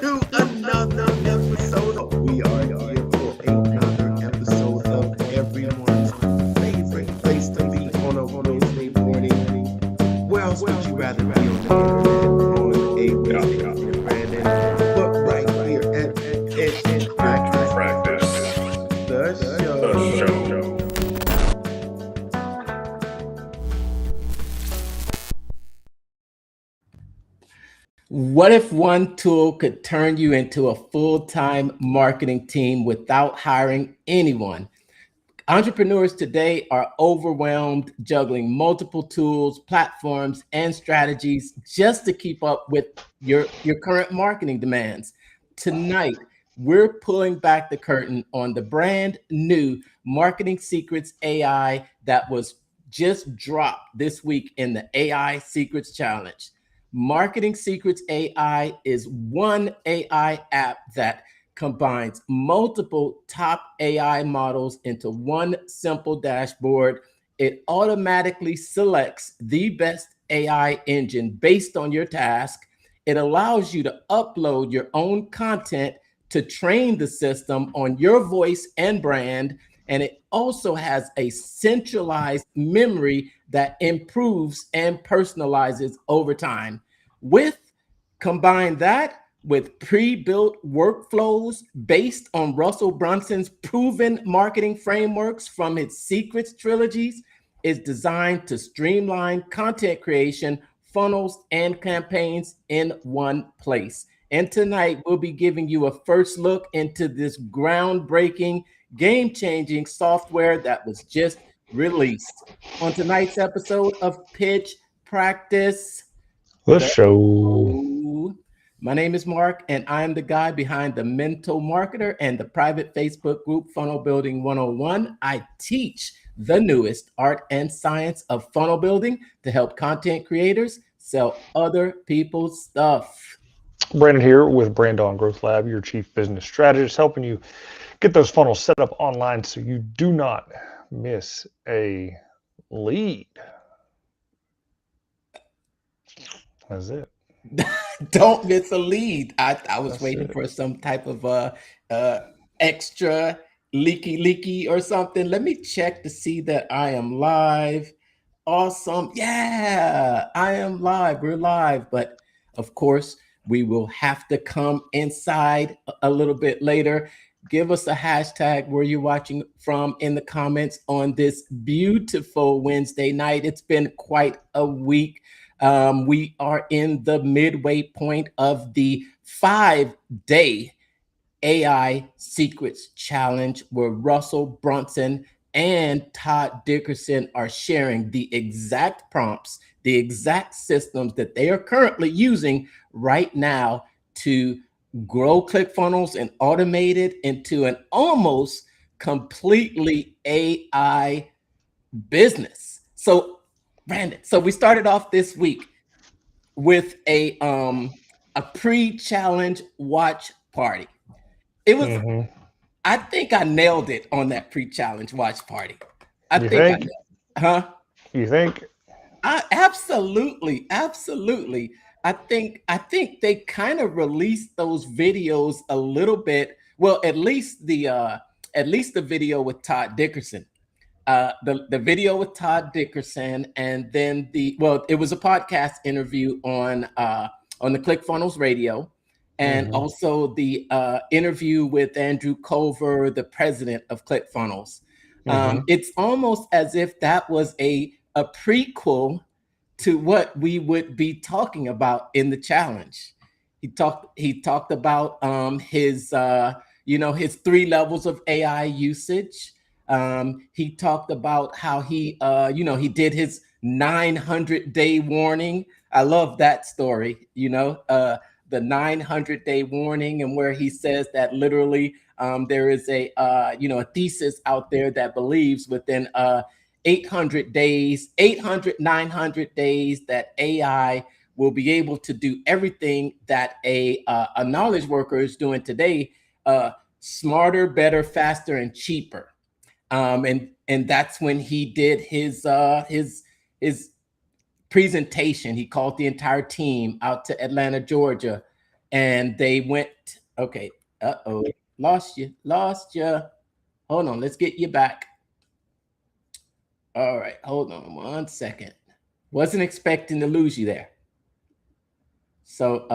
to another episode. We are here for another episode of everyone's favorite place to be on a Wednesday morning. Where else would you rather be on the internet on a Wednesday morning, Brandon? But right here at Practice, the show. What if one tool could turn you into a full-time marketing team without hiring anyone? Entrepreneurs today are overwhelmed, juggling multiple tools, platforms, and strategies just to keep up with your current marketing demands. Tonight, we're pulling back the curtain on the brand new Marketing Secrets AI that was just dropped this week in the AI Secrets Challenge. Marketing Secrets AI is one AI app that combines multiple top AI models into one simple dashboard. It automatically selects the best AI engine based on your task. It allows you to upload your own content to train the system on your voice and brand. And it also has a centralized memory that improves and personalizes over time. Combine that with pre-built workflows based on Russell Brunson's proven marketing frameworks from its Secrets trilogies, is designed to streamline content creation, funnels, and campaigns in one place. And tonight, we'll be giving you a first look into this groundbreaking, game-changing software that was just released. On tonight's episode of Pitch Practice, The show. my name is Mark, and I'm the guy behind the Mental Marketer and the private Facebook group Funnel Building 101. I teach the newest art and science of funnel building to help content creators sell other people's stuff. Brandon here with Brandon Growth Lab, your chief business strategist, helping you get those funnels set up online so you do not miss a lead. That's it. Don't miss a lead. I was That's waiting it. for some type of extra leaky or something. Let me check to see that I am live. Awesome. Yeah, I am live. We're live. But of course, we will have to come inside a little bit later. Give us a hashtag where you're watching from in the comments on this beautiful Wednesday night. It's been quite a week. We are in the midway point of the 5-day AI Secrets Challenge, where Russell Brunson and Todd Dickerson are sharing the exact prompts, the exact systems that they are currently using right now to grow ClickFunnels and automate it into an almost completely AI business. So, Brandon, so we started off this week with a pre-challenge watch party. It was I think I nailed it on that pre-challenge watch party. I You think I think? nailed it. Huh? You think? Absolutely. I think they kind of released those videos a little bit. Well, at least the video with Todd Dickerson. The video with Todd Dickerson, and then it was a podcast interview on the ClickFunnels radio, and also the interview with Andrew Culver, the president of ClickFunnels. It's almost as if that was a prequel to what we would be talking about in the challenge. He talked about his 3 levels of AI usage. He talked about how he did his 900-day warning. I love that story, the 900-day warning, and where he says that literally there is a thesis out there that believes within 800 days, 900 days, that AI will be able to do everything that a knowledge worker is doing today, smarter, better, faster, and cheaper. And that's when he did his presentation. He called the entire team out to Atlanta, Georgia, and they went, okay, lost you. Hold on, let's get you back. All right, hold on 1 second. Wasn't expecting to lose you there. So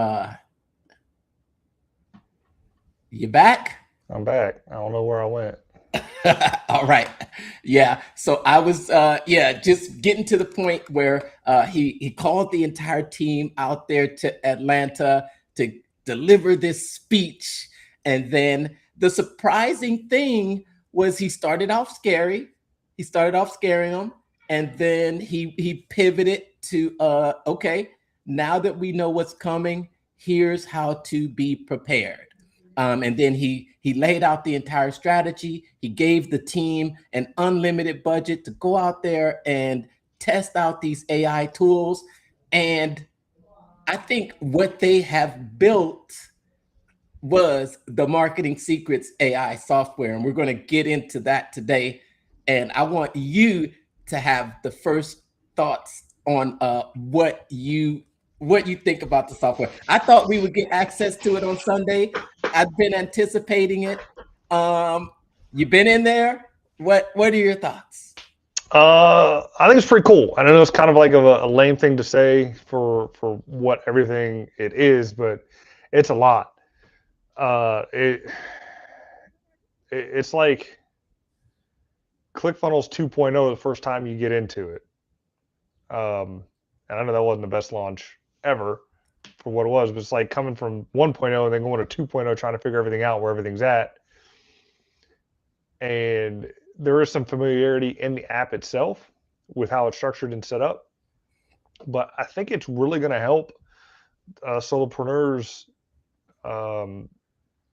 you back? I'm back. I don't know where I went. All right. Yeah. So I was just getting to the point where he called the entire team out there to Atlanta to deliver this speech. And then the surprising thing was he started off scary. He started off scaring them. And then he pivoted to okay, now that we know what's coming, here's how to be prepared. And then he laid out the entire strategy. He gave the team an unlimited budget to go out there and test out these AI tools. And I think what they have built was the Marketing Secrets AI software. And we're going to get into that today. And I want you to have the first thoughts on what you think about the software. I thought we would get access to it on Sunday. I've been anticipating it. You've been in there. What are your thoughts? I think it's pretty cool. I know it's kind of like a lame thing to say for what everything it is, but it's a lot. It's like ClickFunnels 2.0 the first time you get into it. And I know that wasn't the best launch ever for what it was, but it's like coming from 1.0 and then going to 2.0, trying to figure everything out, where everything's at. And there is some familiarity in the app itself with how it's structured and set up. But I think it's really going to help solopreneurs, grow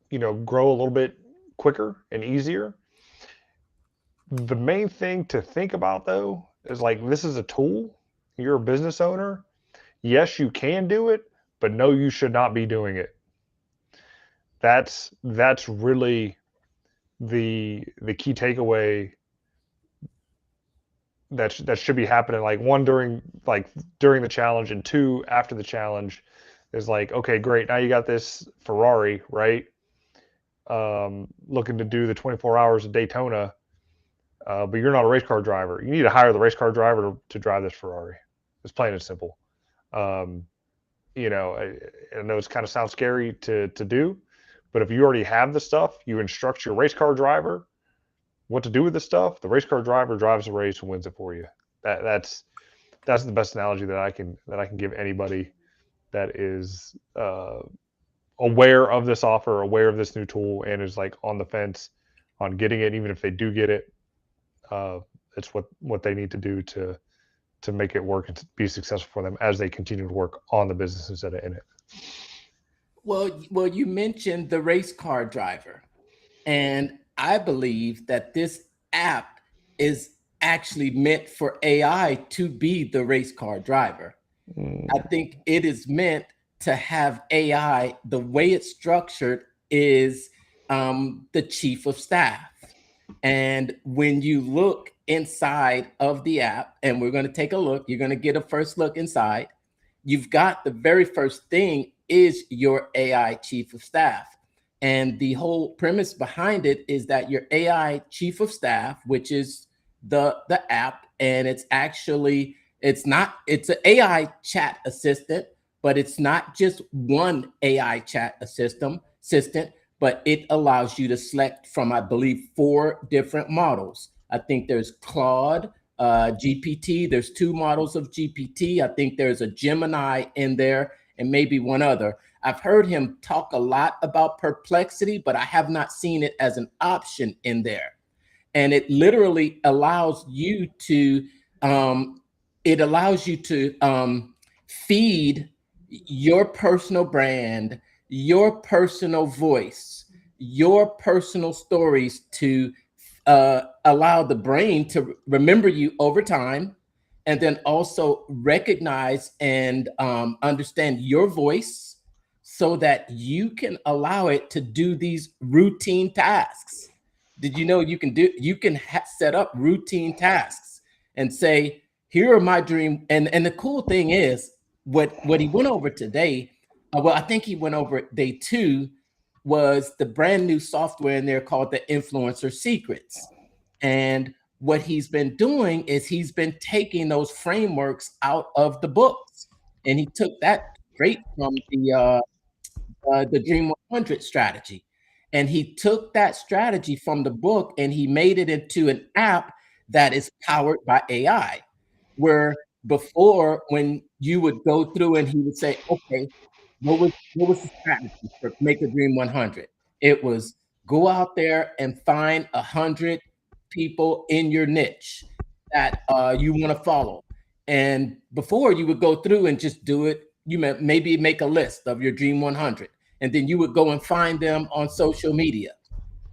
a little bit quicker and easier. The main thing to think about, though, is like, this is a tool. You're a business owner. Yes, you can do it, but no, you should not be doing it. That's really the key takeaway that should be happening. Like, one, during the challenge, and two, after the challenge, is like, okay, great, now you got this Ferrari, right? Looking to do the 24 hours of Daytona, but you're not a race car driver. You need to hire the race car driver to drive this Ferrari. It's plain and simple. I know it kind of sounds scary to do, but if you already have the stuff, you instruct your race car driver what to do with the stuff. The race car driver drives the race and wins it for you. That's the best analogy that I can give anybody that is aware of this offer, aware of this new tool, and is like on the fence on getting it. Even if they do get it, it's what they need to do to make it work and be successful for them as they continue to work on the businesses that are in it. Well, you mentioned the race car driver, and I believe that this app is actually meant for AI to be the race car driver. I think it is meant to have AI. The way it's structured is the chief of staff. And when you look inside of the app, and we're going to take a look, you're going to get a first look inside. You've got the very first thing is your AI chief of staff. And the whole premise behind it is that your AI chief of staff, which is the app, and it's an AI chat assistant, but it's not just one AI chat assistant, but it allows you to select from, I believe, 4 different models. I think there's Claude, GPT. There's 2 models of GPT. I think there's a Gemini in there, and maybe one other. I've heard him talk a lot about Perplexity, but I have not seen it as an option in there. And it literally allows you to feed your personal brand, your personal voice, your personal stories to allow the brain to remember you over time, and then also recognize and understand your voice so that you can allow it to do these routine tasks. Did you know you can set up routine tasks and say, here are my dream. And the cool thing is what he went over today Well, I think he went over it. Day 2 was the brand new software in there called the Influencer Secrets. And what he's been doing is he's been taking those frameworks out of the books. And he took that straight from the Dream 100 strategy. And he took that strategy from the book and he made it into an app that is powered by AI. Where before, when you would go through and he would say, okay, what was the strategy for Make a Dream 100? It was go out there and find 100 people in your niche that you want to follow. And before, you would go through and just do it. You maybe make a list of your Dream 100, and then you would go and find them on social media.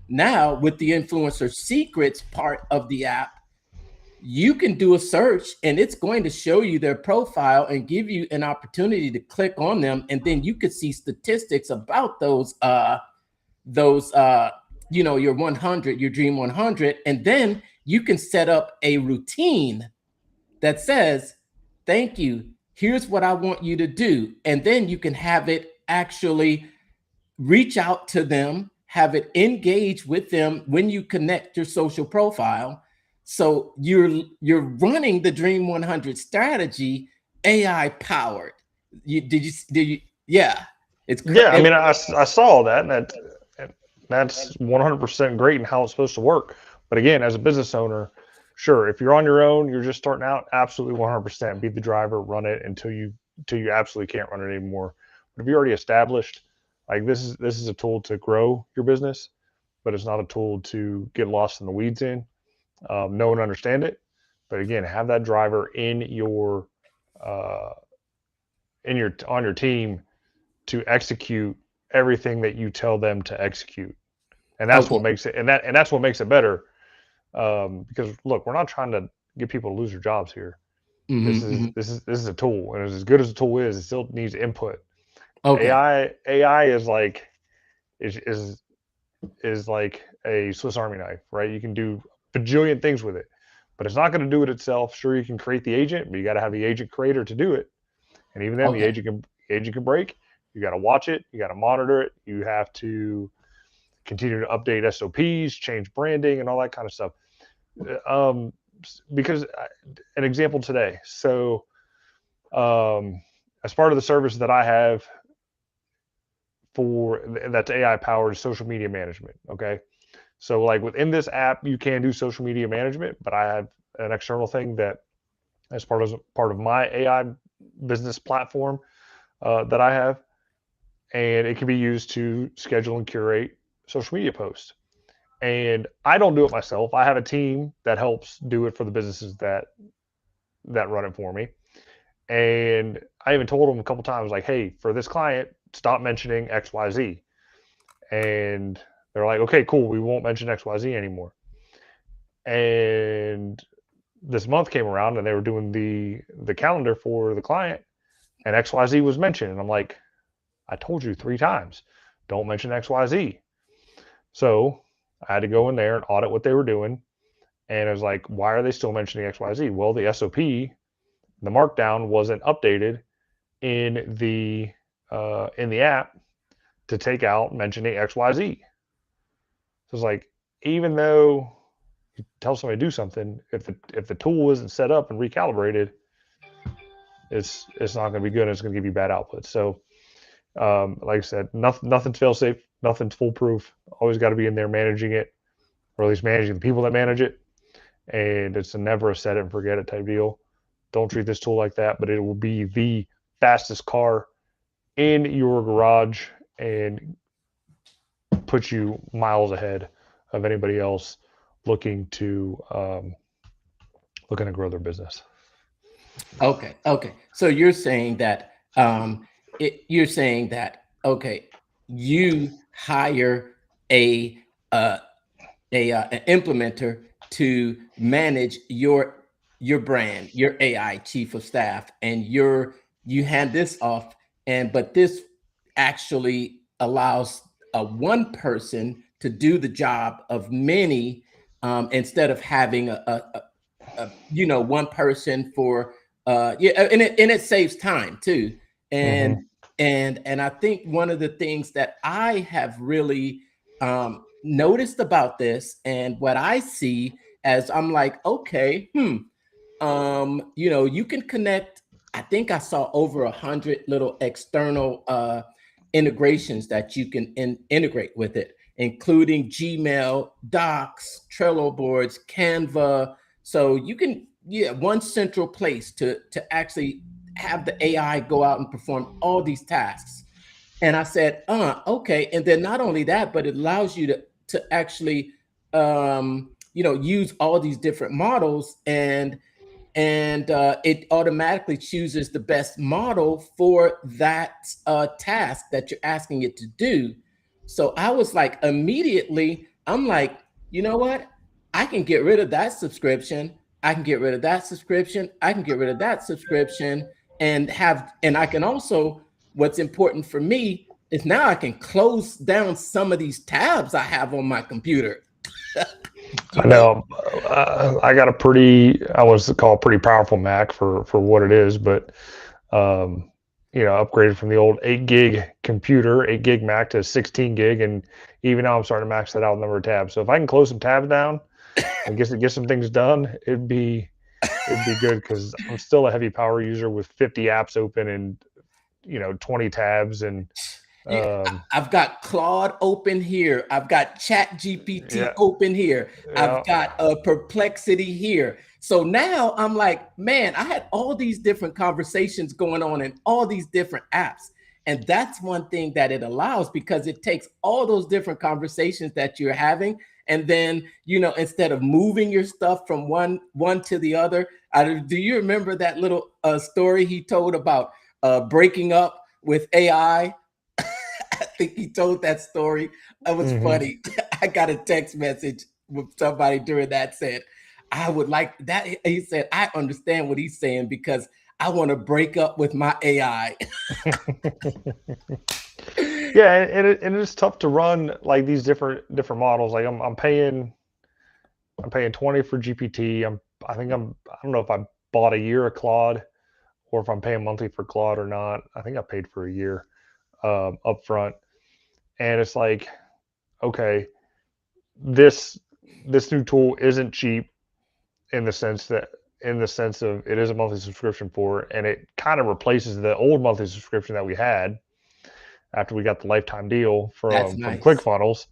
Now, with the Influencer Secrets part of the app, you can do a search and it's going to show you their profile and give you an opportunity to click on them. And then you could see statistics about those, your 100, your Dream 100. And then you can set up a routine that says, thank you, here's what I want you to do. And then you can have it actually reach out to them, have it engage with them when you connect your social profile. So you're running the Dream 100 strategy AI powered. Did you? Yeah, Yeah, I mean, I saw that, and that's 100% great in how it's supposed to work. But again, as a business owner, sure, if you're on your own, you're just starting out, absolutely 100%. Be the driver, run it until you absolutely can't run it anymore. But if you're already established, like this is a tool to grow your business, but it's not a tool to get lost in the weeds in. Know and understand it, but again, have that driver in your on your team to execute everything that you tell them to execute, and that's what makes it that's what makes it better. Because look, we're not trying to get people to lose their jobs here. This is a tool, and as good as the tool is, it still needs input. AI is like is like a Swiss Army knife, right? You can do bajillion things with it, but it's not going to do it itself. Sure, you can create the agent, but you got to have the agent creator to do it. And even then, the agent can break. You got to watch it. You got to monitor it. You have to continue to update SOPs, change branding, and all that kind of stuff. Because an example today. So, as part of the service that I have that's AI powered social media management. Okay. So like within this app, you can do social media management, but I have an external thing that as part of my AI business platform that I have, and it can be used to schedule and curate social media posts. And I don't do it myself. I have a team that helps do it for the businesses that run it for me. And I even told them a couple times, like, hey, for this client, stop mentioning XYZ. And they're like, okay, cool, we won't mention XYZ anymore. And this month came around and they were doing the calendar for the client, and XYZ was mentioned. And I'm like, I told you 3 times, don't mention XYZ. So I had to go in there and audit what they were doing. And I was like, why are they still mentioning XYZ? Well, the SOP, the markdown wasn't updated in the app to take out mentioning XYZ. So it's like, even though you tell somebody to do something, if the tool isn't set up and recalibrated, it's not going to be good. And it's going to give you bad output. So, like I said, nothing's fail safe, nothing's foolproof. Always got to be in there managing it, or at least managing the people that manage it. And it's never a set it and forget it type deal. Don't treat this tool like that, but it will be the fastest car in your garage and put you miles ahead of anybody else looking to grow their business. Okay. So you're saying that you hire an implementer to manage your brand, your AI chief of staff, and you hand this off, but this actually allows one person to do the job of many, instead of having a one person for and it saves time too. And And I think one of the things that I have really noticed about this, and what I see as I'm like, okay, you can connect. I think I saw over 100 little external integrations that you can integrate with it, including Gmail, Docs, Trello boards, Canva. So you can, one central place to actually have the AI go out and perform all these tasks. And I said, okay. And then not only that, but it allows you to actually use all these different models, and it automatically chooses the best model for that task that you're asking it to do. So I was like, immediately, I'm like, you know what? I can get rid of that subscription. I can get rid of that subscription. I can get rid of that subscription, and I can also, what's important for me is now I can close down some of these tabs I have on my computer. I know. I got I was call a pretty powerful Mac for what it is, but upgraded from the old 8 gig computer, 8 gig Mac to 16 gig, and even now I'm starting to max that out the number of tabs. So if I can close some tabs down and get some things done, it'd be good, because I'm still a heavy power user with 50 apps open and 20 tabs, and I've got Claude open here. I've got Chat GPT Yeah. open here. Yeah. I've got Perplexity here. So now I'm like, man, I had all these different conversations going on in all these different apps. And that's one thing that it allows, because it takes all those different conversations that you're having. And then, instead of moving your stuff from one to the other, do you remember that little story he told about breaking up with AI? I think he told that story. That was funny. I got a text message with somebody during that said, I would like that. He said, I understand what he's saying, because I want to break up with my AI. Yeah, and it's tough to run like these different models. Like I'm paying 20 for GPT. I don't know if I bought a year of Claude, or if I'm paying monthly for Claude or not. I think I paid for a year up front. And it's like, okay, this new tool isn't cheap, in the sense of it is a monthly subscription for it, and it kind of replaces the old monthly subscription that we had after we got the lifetime deal from Nice. ClickFunnels.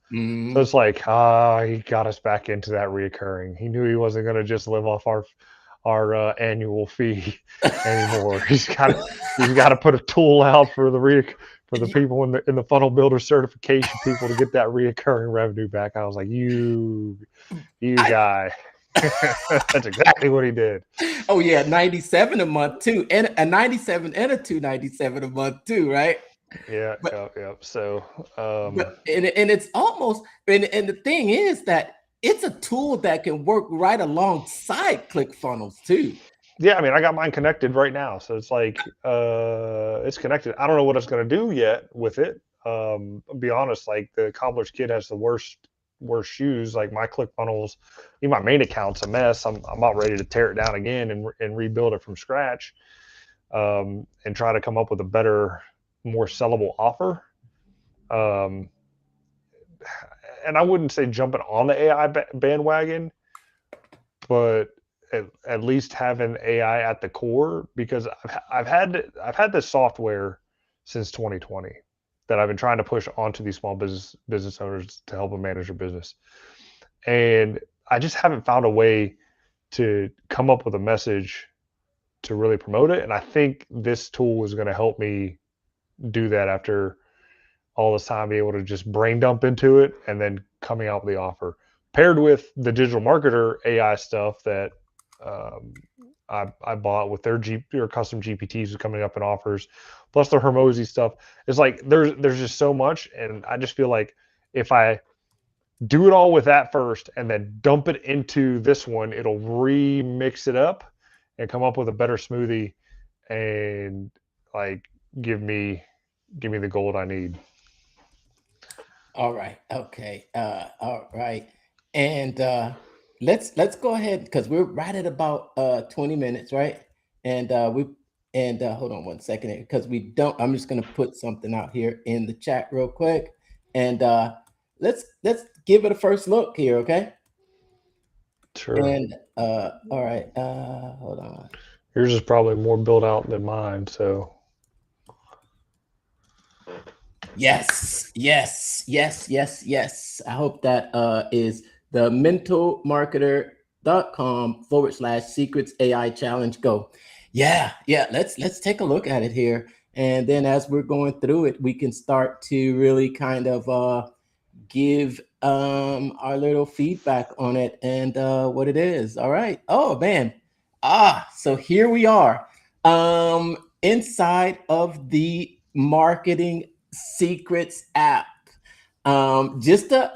So it's like, he got us back into that reoccurring. He knew he wasn't going to just live off our annual fee anymore. He's got to put a tool out for the people in the funnel builder certification people to get that reoccurring revenue back. I was like, you guy. That's exactly what he did. Oh yeah, 97 a month too, and a 97 and a 297 a month too, right? Yeah, yeah. So, and it's almost, and the thing is that it's a tool that can work right alongside ClickFunnels too. Yeah, I mean, I got mine connected right now, so it's like it's connected. I don't know what it's going to do yet with it. I'll be honest, like the cobbler's kid has the worst shoes. Like my ClickFunnels, even my main account's a mess. I'm about ready to tear it down again and rebuild it from scratch, and try to come up with a better, more sellable offer. And I wouldn't say jumping on the AI bandwagon, but at least having AI at the core, because I've had this software since 2020 that I've been trying to push onto these small business owners to help them manage their business, and I just haven't found a way to come up with a message to really promote it. And I think this tool is going to help me do that, after all this time, be able to just brain dump into it and then coming out with the offer, paired with the digital marketer AI stuff that I bought with their custom GPTs coming up in offers, plus the Hermosi stuff. It's like there's just so much, and I just feel like if I do it all with that first and then dump it into this one, it'll remix it up and come up with a better smoothie, and like give me the gold I need. All right. Okay. All right. And let's go ahead, because we're right at about 20 minutes, right? And And hold on one second, because we don't. I'm just going to put something out here in the chat real quick, and let's give it a first look here, okay? Sure. And all right, hold on. Yours is probably more built out than mine, so. Yes. I hope that is the mentalmarketer.com/secrets AI challenge. Go. Yeah. Let's take a look at it here. And then as we're going through it, we can start to really kind of give our little feedback on it and what it is. All right. Oh man. So here we are. Inside of the Marketing Secrets app. Just a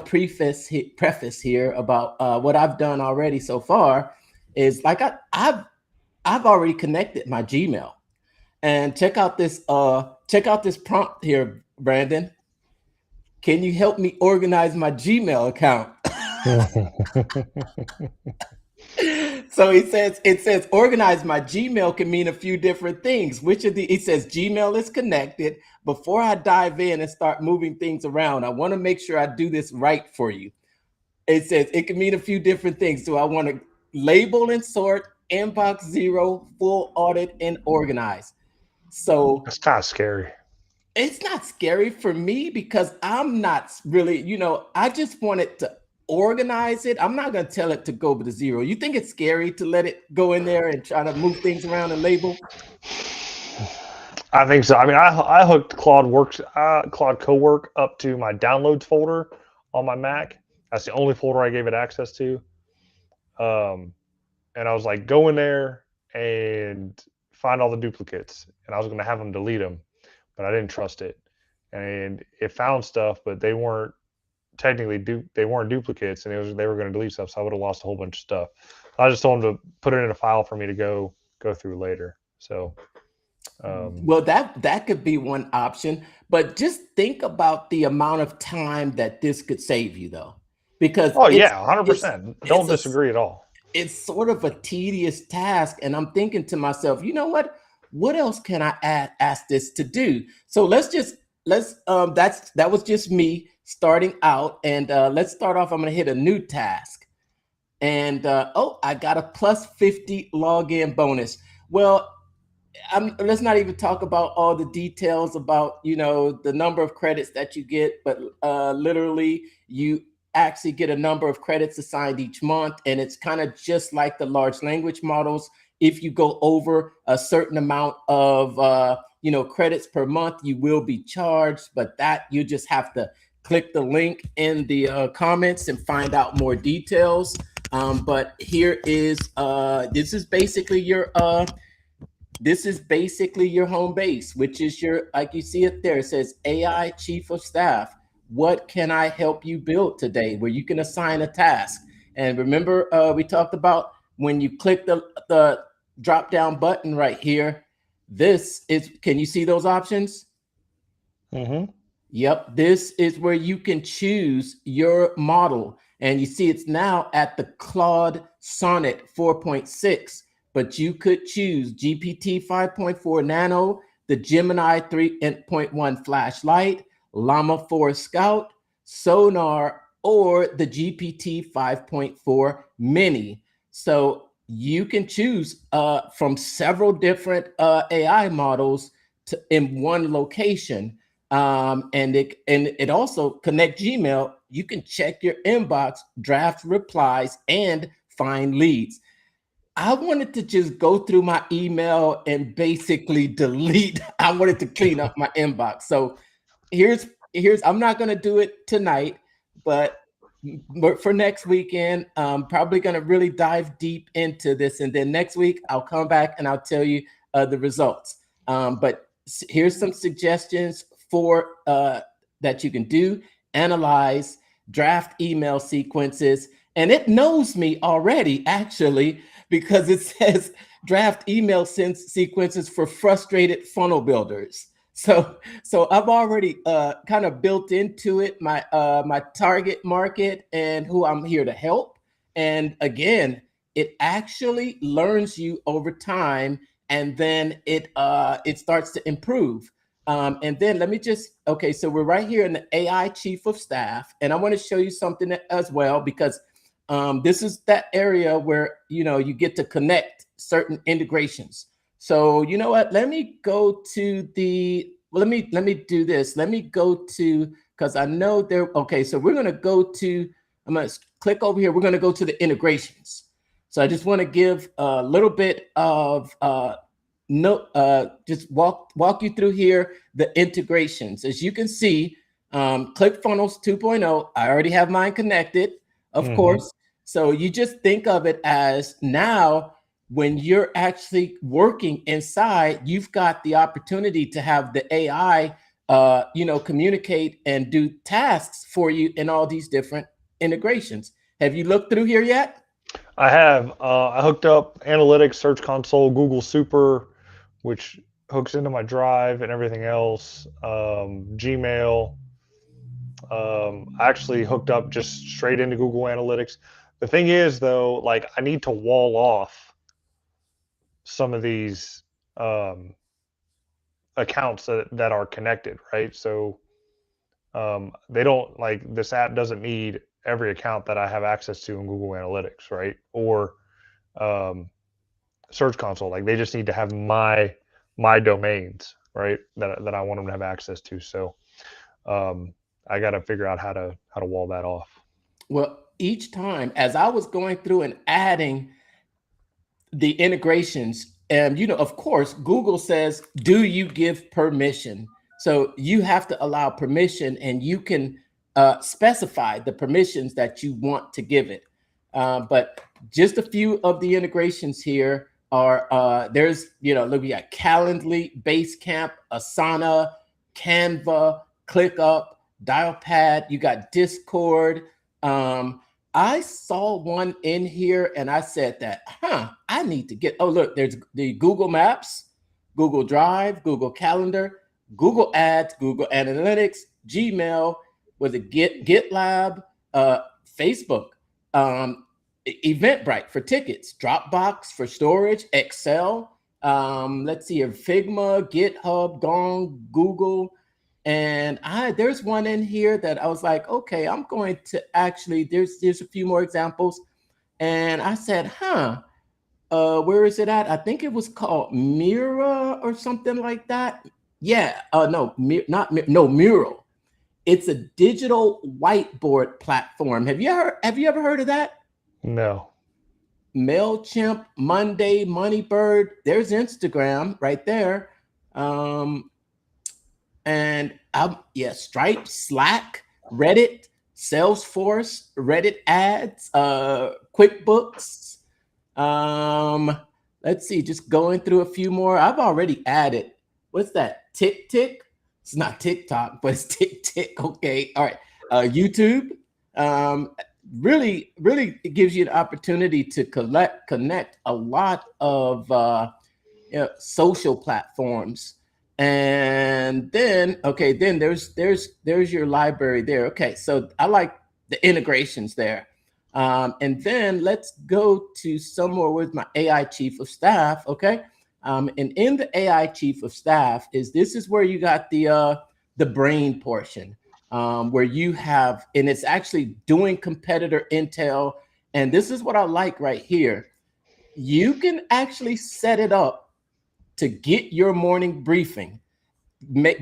preface here about what I've done already so far is like I've already connected my Gmail, and check out this prompt here, Brandon. Can you help me organize my Gmail account? So it says organize my Gmail can mean a few different things. It says Gmail is connected. Before I dive in and start moving things around, I want to make sure I do this right for you. It says it can mean a few different things. So I want to label and sort, inbox 0, full audit, and organize. So that's kind of scary. It's not scary for me because I'm not really, I just want it to organize it. I'm not going to tell it to go to 0. You think it's scary to let it go in there and try to move things around and label? I think so. I mean, I hooked Claude Cowork up to my downloads folder on my Mac. That's the only folder I gave it access to. And I was like, go in there and find all the duplicates. And I was going to have them delete them, but I didn't trust it. And it found stuff, but they weren't technically they weren't duplicates, and they were going to delete stuff. So I would have lost a whole bunch of stuff. I just told them to put it in a file for me to go through later. So. Well, that could be one option, but just think about the amount of time that this could save you, though, because 100%. Don't disagree at all. It's sort of a tedious task, and I'm thinking to myself, you know what? What else can I ask this to do? So that was just me starting out, and let's start off. I'm going to hit a new task, and I got a plus 50 login bonus. Well. Let's not even talk about all the details about, the number of credits that you get, but literally you actually get a number of credits assigned each month. And it's kind of just like the large language models. If you go over a certain amount of, credits per month, you will be charged, but that you just have to click the link in the comments and find out more details. But here is, this is basically your home base, which is like you see it there. It says AI Chief of Staff. What can I help you build today? Where you can assign a task. And remember, we talked about when you click the drop down button right here, can you see those options? Mm-hmm. Yep. This is where you can choose your model. And you see it's now at the Claude Sonnet 4.6. But you could choose GPT 5.4 Nano, the Gemini 3.1 Flashlight, Llama 4 Scout, Sonar, or the GPT 5.4 Mini. So you can choose from several different AI models in one location. And it also connect Gmail. You can check your inbox, draft replies, and find leads. I wanted to just go through my email and basically delete. I wanted to clean up my inbox. So here's I'm not going to do it tonight, but for next weekend, I'm probably going to really dive deep into this. And then next week, I'll come back and I'll tell you the results. But here's some suggestions for that you can do. Analyze, draft email sequences. And it knows me already, actually, because it says draft email sequences for frustrated funnel builders. So I've already kind of built into it my target market and who I'm here to help. And again, it actually learns you over time and then it starts to improve. And then let me just, okay, so we're right here in the AI chief of staff, and I want to show you something as well, because this is that area where, you know, you get to connect certain integrations. So you know what, let me go to the, well, let me do this. Let me go to, because I know there, okay, so we're going to go to, I'm going to click over here. We're going to go to the integrations. So I just want to give a little bit of just walk you through here the integrations. As you can see, ClickFunnels 2.0, I already have mine connected, of course. So you just think of it as now when you're actually working inside, you've got the opportunity to have the AI, you know, communicate and do tasks for you in all these different integrations. Have you looked through here yet? I have. I hooked up Analytics, Search Console, Google Super, which hooks into my Drive and everything else. Gmail. I actually hooked up just straight into Google Analytics. The thing is, though, like I need to wall off some of these accounts that are connected, right? So they don't, like, this app doesn't need every account that I have access to in Google Analytics, right? Or Search Console. Like they just need to have my domains, right? That I want them to have access to. So I got to figure out how to wall that off. Well, each time as I was going through and adding the integrations, and you know, of course, Google says, do you give permission? So you have to allow permission, and you can specify the permissions that you want to give it. But just a few of the integrations here are there's, you know, look, we got Calendly, Basecamp, Asana, Canva, ClickUp, Dialpad. You got Discord. I saw one in here and I said that, I need to get, oh, look, there's the Google Maps, Google Drive, Google Calendar, Google Ads, Google Analytics, Gmail, was it GitLab, Facebook, Eventbrite for tickets, Dropbox for storage, Excel, let's see here, Figma, GitHub, Gong, Google. And there's one in here that I was like, okay, I'm going to actually, there's a few more examples. And I said, where is it at? I think it was called Mira or something like that. Yeah, no, Mural. It's a digital whiteboard platform. Have you ever heard of that? No. MailChimp, Monday, Moneybird. There's Instagram right there. And Stripe, Slack, Reddit, Salesforce, Reddit ads, QuickBooks. Let's see, just going through a few more. I've already added, what's that? Tick? It's not TikTok, but it's Tick. Okay, all right. YouTube. Really, it gives you the opportunity to connect a lot of social platforms. And then, okay, then there's your library there. Okay, so I like the integrations there. And then let's go to somewhere with my AI chief of staff. Okay, and in the AI chief of staff this is where you got the brain portion, where you have, and it's actually doing competitor intel. And this is what I like right here. You can actually set it up to get your morning briefing,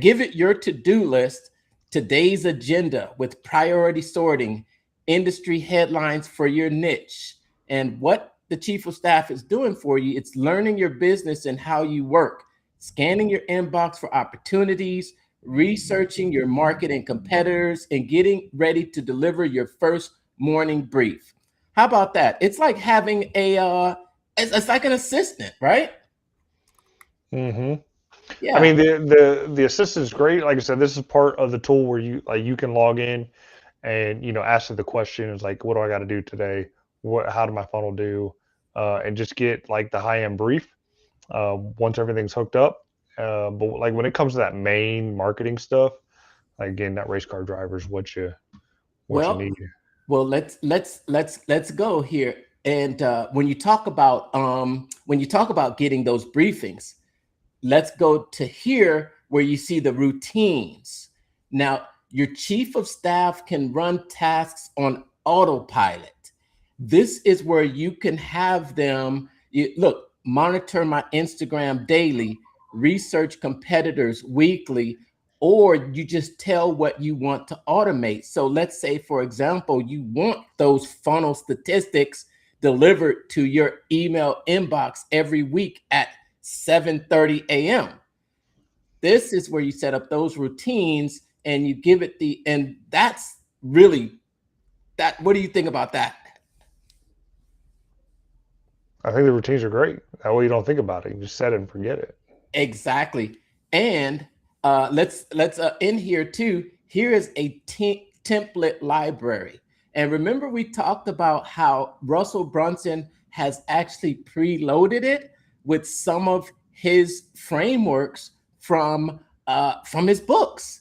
give it your to-do list, today's agenda with priority sorting, industry headlines for your niche. And what the chief of staff is doing for you, it's learning your business and how you work, scanning your inbox for opportunities, researching your market and competitors, and getting ready to deliver your first morning brief. How about that? It's like having it's like an assistant, right? Mm-hmm. Yeah. I mean, the assistant is great. Like I said, this is part of the tool where you can log in and, you know, ask the questions like, what do I got to do today? How did my funnel do? And just get like the high-end brief once everything's hooked up. But like when it comes to that main marketing stuff, like, again, that race car driver is what you need. Well, let's go here. And when you talk about getting those briefings, let's go to here where you see the routines. Now, your chief of staff can run tasks on autopilot. This is where you can have them look, monitor my Instagram daily, research competitors weekly, or you just tell what you want to automate. So let's say, for example, you want those funnel statistics delivered to your email inbox every week at 7:30 a.m. This is where you set up those routines and you give it and that's really that. What do you think about that? I think the routines are great. That way you don't think about it. You just set it and forget it. Exactly. And let's in here too. Here is a template library. And remember, we talked about how Russell Brunson has actually preloaded it with some of his frameworks from his books,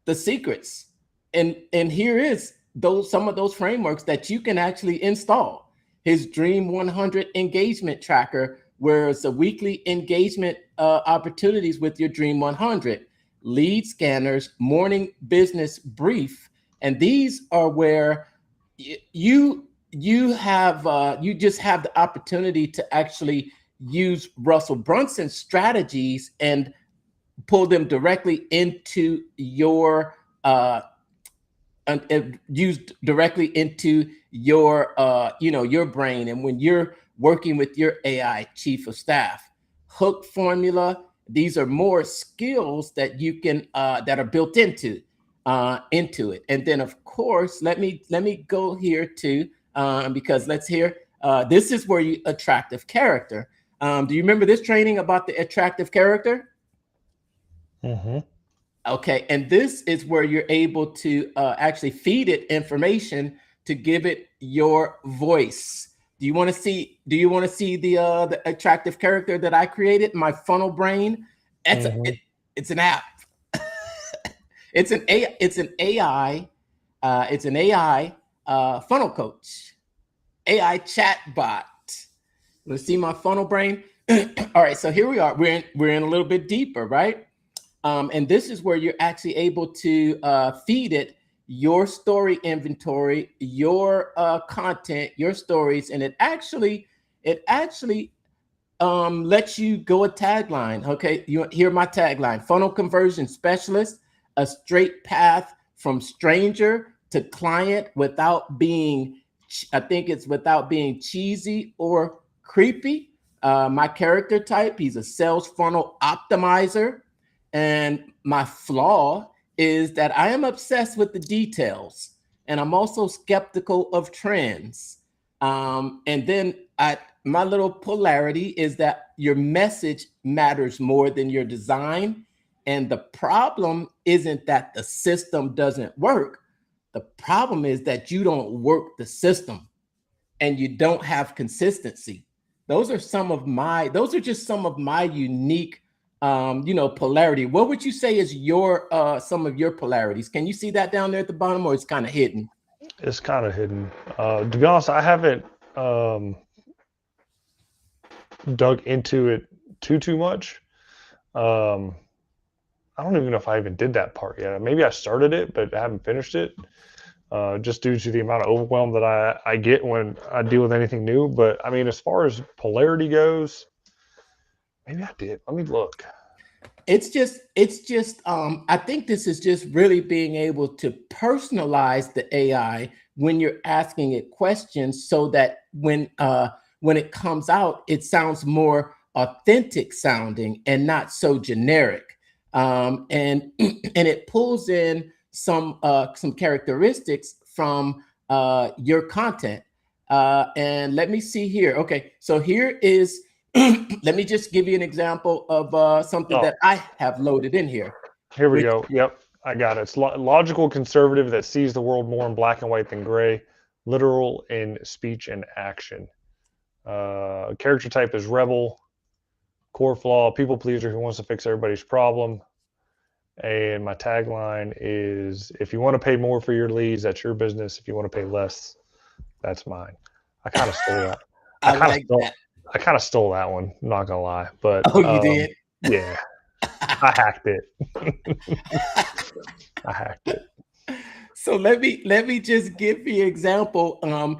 The Secrets. And here is those some of those frameworks that you can actually install. His Dream 100 engagement tracker, where it's a weekly engagement opportunities with your Dream 100, lead scanners, morning business brief, and these are where you just have the opportunity to actually use Russell Brunson's strategies and pull them directly into your used directly into your your brain. And when you're working with your AI chief of staff, hook formula, these are more skills that you can that are built into it. And then of course, let me go here too, because let's hear this is where you attractive character. Do you remember this training about the attractive character? Mm-hmm. Okay, and this is where you're able to actually feed it information to give it your voice. Do you want to see? Do you want to see the attractive character that I created? My funnel brain. It's an app. It's an AI. It's an AI funnel coach, AI chat bot. Let's see my funnel brain. All right, so here we are. We're in a little bit deeper, right? And this is where you're actually able to feed it your story inventory, your content, your stories, and it actually lets you go a tagline. Okay, you hear my tagline: funnel conversion specialist, a straight path from stranger to client without being, I think it's without being cheesy or creepy. My character type: he's a sales funnel optimizer. And my flaw is that I am obsessed with the details, and I'm also skeptical of trends. And then my little polarity is that your message matters more than your design. And the problem isn't that the system doesn't work. The problem is that you don't work the system and you don't have consistency. Those are just some of my unique polarity. What would you say is your some of your polarities? Can you see that down there at the bottom, or it's kind of hidden? It's kind of hidden. To be honest, I haven't dug into it too much. I don't even know if I even did that part yet. Maybe I started it, but I haven't finished it. Just due to the amount of overwhelm that I get when I deal with anything new. But I mean, as far as polarity goes, maybe I did. Let me look. It's just I think this is just really being able to personalize the AI when you're asking it questions, so that when it comes out, it sounds more authentic sounding and not so generic. And and it pulls in some characteristics from your content. And let me see here. Okay, so here is let me just give you an example of something that I have loaded in here. Here we go. Yep, I got it. It's logical conservative that sees the world more in black and white than gray, literal in speech and action. Character type is rebel. Core flaw: people pleaser who wants to fix everybody's problem. And my tagline is: if you want to pay more for your leads, that's your business. If you want to pay less, that's mine. I kind of stole that. I like that. I kind of stole that one. I'm not gonna lie, but Oh, you did? yeah, I hacked it. I hacked it. So let me just give you an example. And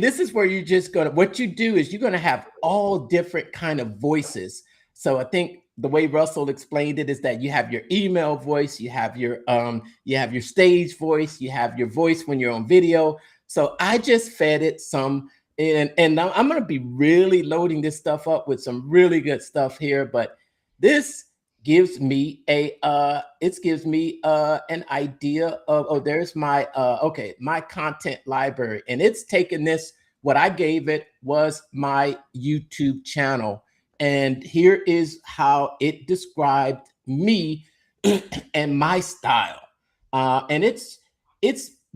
this is where you're just gonna, what you do is you're gonna have all different kind of voices. So I think the way Russell explained it is that you have your email voice, you have your stage voice, you have your voice when you're on video. So I just fed it some, and now I'm gonna be really loading this stuff up with some really good stuff here, but this gives me an idea of, oh, there's my my content library, and it's taken this, what I gave it was my YouTube channel, and here is how it described me and my style, and it's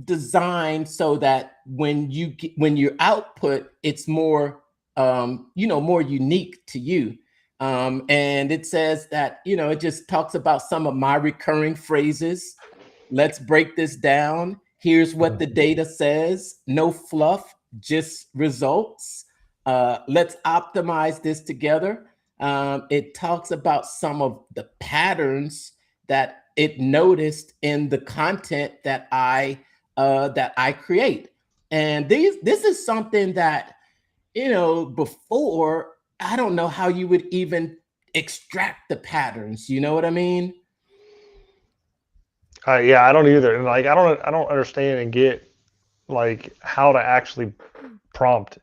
designed so that when your output, it's more more unique to you. And it says that, it just talks about some of my recurring phrases. Let's break this down. Here's what the data says. No fluff, just results. Let's optimize this together. It talks about some of the patterns that it noticed in the content that I create. And this is something that, before, I don't know how you would even extract the patterns. You know what I mean? Yeah, I don't either. And like, I don't understand and get like how to actually prompt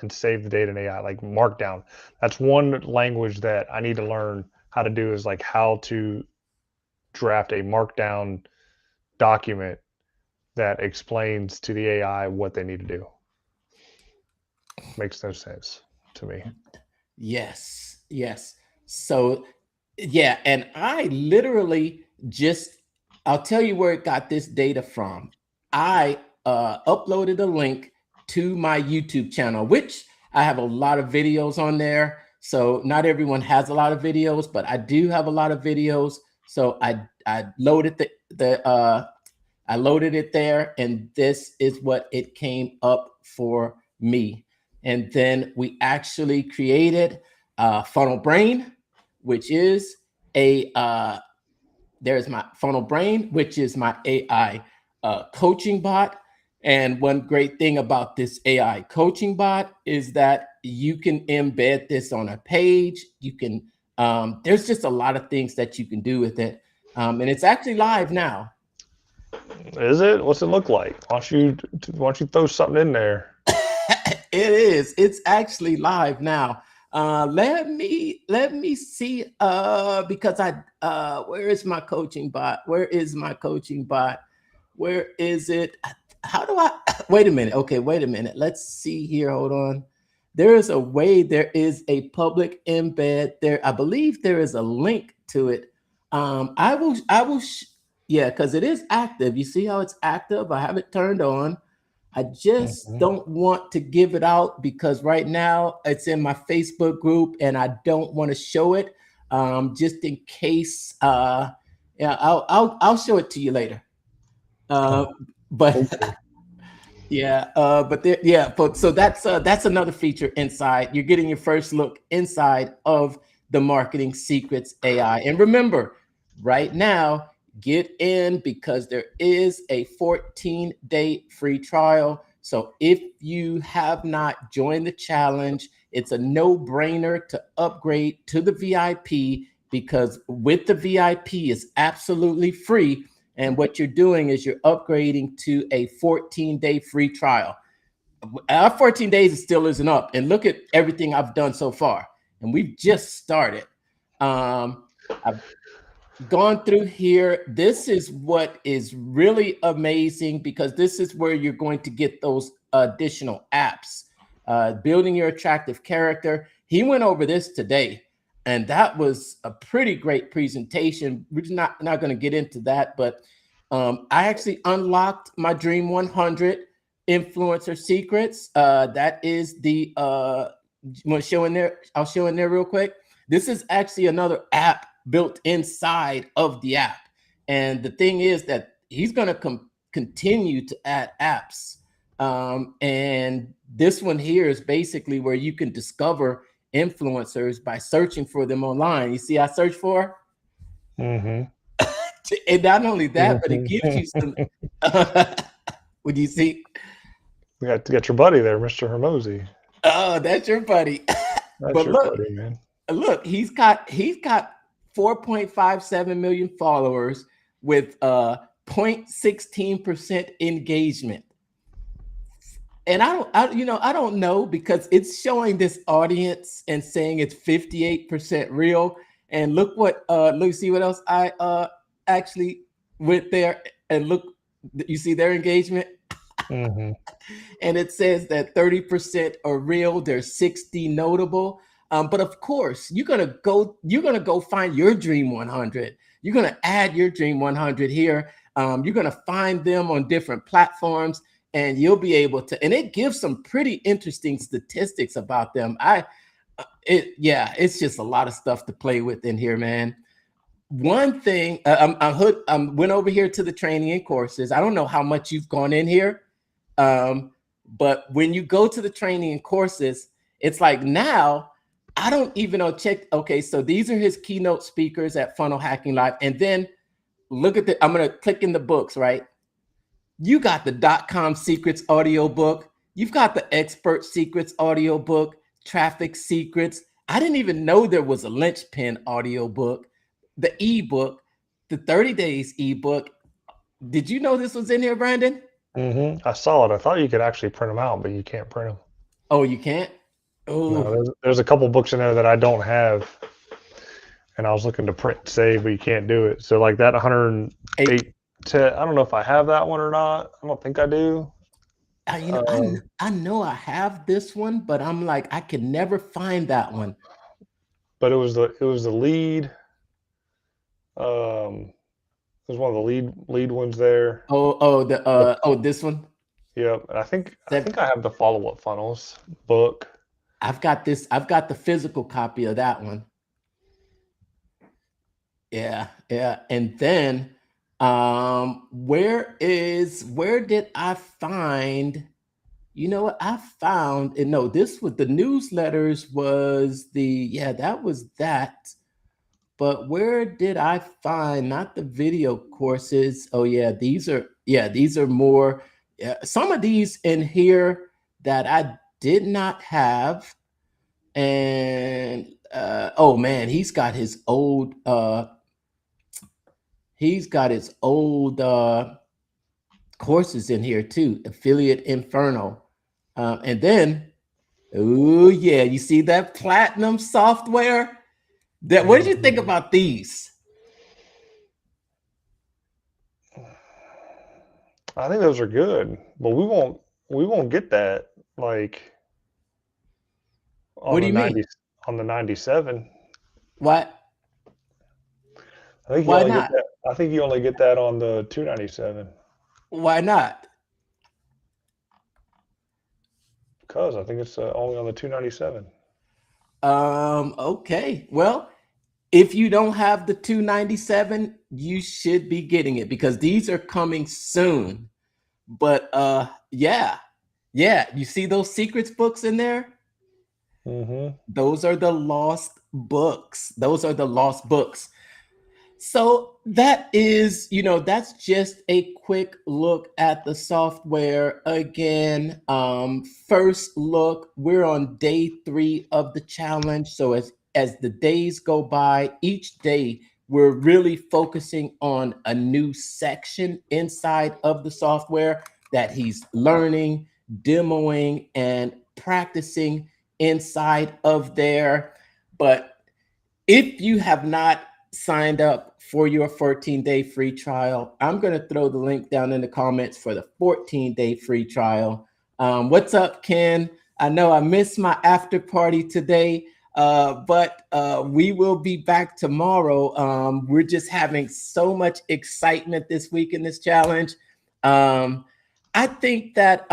and save the data in AI, like Markdown. That's one language that I need to learn how to do, is like how to draft a Markdown document that explains to the AI what they need to do. Makes no sense to me. Yes. So, yeah, and I literally I'll tell you where it got this data from. I uploaded a link to my YouTube channel, which I have a lot of videos on there. So not everyone has a lot of videos, but I do have a lot of videos. So I loaded I loaded it there, and this is what it came up for me. And then we actually created Funnel Brain, which is there's my Funnel Brain, which is my AI coaching bot. And one great thing about this AI coaching bot is that you can embed this on a page. You can, there's just a lot of things that you can do with it. And it's actually live now. Is it? What's it look like? Why don't you throw something in there? It is. It's actually live now. Let me see. Because where is my coaching bot? Where is my coaching bot? Where is it? How do I? Wait a minute. Okay, wait a minute. Let's see here. Hold on. There is a way. There is a public embed there. I believe there is a link to it. I will. Yeah, because it is active. You see how it's active? I have it turned on. I just don't want to give it out because right now it's in my Facebook group and I don't want to show it, just in case. Yeah, I'll show it to you later. But yeah, but there, yeah. But so that's another feature inside. You're getting your first look inside of the Marketing Secrets AI. And remember, right now, get in because there is a 14-day free trial. So if you have not joined the challenge, it's a no-brainer to upgrade to the VIP, because with the VIP is absolutely free. And what you're doing is you're upgrading to a 14-day free trial. Our 14 days still isn't up. And look at everything I've done so far. And we've just started. I've gone through here. This is what is really amazing, because this is where you're going to get those additional apps. Building your attractive character. He went over this today, and that was a pretty great presentation. We're not going to get into that, but I actually unlocked my Dream 100 influencer secrets. That is the want to show in there. I'll show in there real quick. This is actually another app built inside of the app. And the thing is that he's going to continue to add apps. And this one here is basically where you can discover influencers by searching for them online. You see, I search for, Mm-hmm. and not only that, but it gives you some. What do you see? You got your buddy there, Mr. Hermosi. Oh, that's your buddy. That's But your buddy, man. look, he's got 4.57 million followers with 0.16% engagement. And I don't know, because it's showing this audience and saying it's 58% real. And look see what else I actually went there and look, you see their engagement? Mm-hmm. And it says that 30% are real, there's 60 notable. But of course, you're gonna go find your Dream 100. You're gonna add your Dream 100 here. You're gonna find them on different platforms, and you'll be able to. And it gives some pretty interesting statistics about them. It's just a lot of stuff to play with in here, man. One thing, I went over here to the training and courses. I don't know how much you've gone in here, but when you go to the training and courses, it's like now. I don't even know. Okay, so these are his keynote speakers at Funnel Hacking Live. And then look at I'm going to click in the books, right? You got the .com Secrets audiobook. You've got the Expert Secrets audiobook, Traffic Secrets. I didn't even know there was a linchpin audiobook, the ebook, the 30 days ebook. Did you know this was in here, Brandon? Mm-hmm. I saw it. I thought you could actually print them out, but you can't print them. Oh, you can't? Oh, no, there's a couple books in there that I don't have, and I was looking to print save, but you can't do it. So like that 108, I don't know if I have that one or not. I don't think I do. I know I have this one, but I'm like, I can never find that one. But it was the lead. It was one of the lead ones there. This one. Yeah, I think I have the follow-up funnels book. I've got the physical copy of that one. Yeah. And then where did I find, you know what I found? And no, this was the newsletters that was that. But where did I find, not the video courses? Oh yeah, these are more, some of these in here that I did not have. And oh man, he's got his old courses in here too, Affiliate Inferno. And then, oh yeah, you see that platinum software? What did you think about these? I think those are good, but we won't get that like on What do you mean? On the 97. What? I think Why not? I think you only get that on the 297. Why not? Because I think it's only on the 297. Okay. Well, if you don't have the 297, you should be getting it, because these are coming soon. But yeah. You see those secrets books in there? Mm-hmm. Those are the lost books. So that is, that's just a quick look at the software. Again, first look, we're on day 3 of the challenge. So as the days go by, each day we're really focusing on a new section inside of the software that he's learning, demoing, and practicing inside of there. But if you have not signed up for your 14-day free trial, I'm going to throw the link down in the comments for the 14-day free trial. What's up, Ken? I know I missed my after party today, but we will be back tomorrow. We're just having so much excitement this week in this challenge. I think that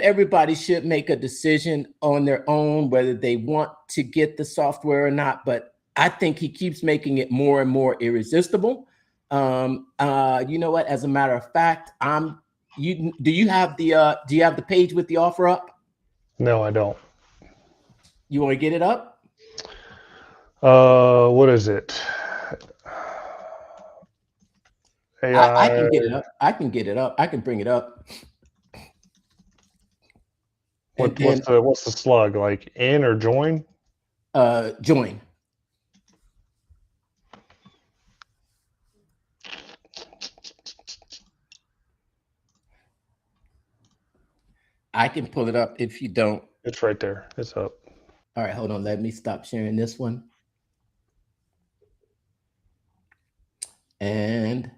everybody should make a decision on their own whether they want to get the software or not. But I think he keeps making it more and more irresistible. You know what? As a matter of fact, do you have the page with the offer up? No, I don't. You want to get it up? What is it? AI. I can get it up. I can get it up. I can bring it up. And then What's the slug, like in or join? join. I can pull it up if you don't. It's right there. It's up. All right, hold on. Let me stop sharing this one. And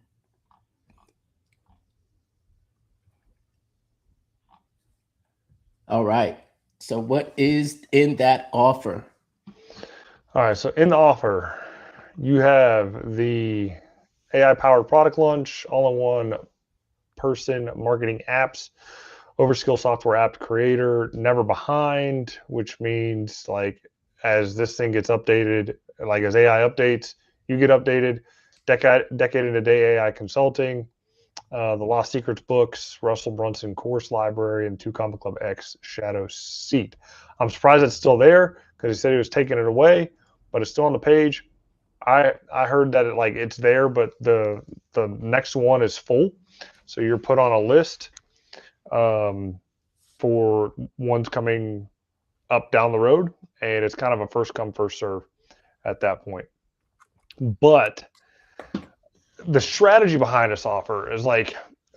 all right. So what is in that offer? All right. So in the offer, you have the AI powered product launch, all-in-one person marketing apps, overskill software app creator, never behind, which means like as this thing gets updated, like as AI updates, you get updated. Decade in a day AI consulting, the Lost Secrets books, Russell Brunson course library, and 2 Combat Club X shadow seat. I'm surprised it's still there because he said he was taking it away, but it's still on the page. I heard that it's there, but the next one is full, so you're put on a list for ones coming up down the road, and it's kind of a first come first serve at that point. But the strategy behind this offer is like,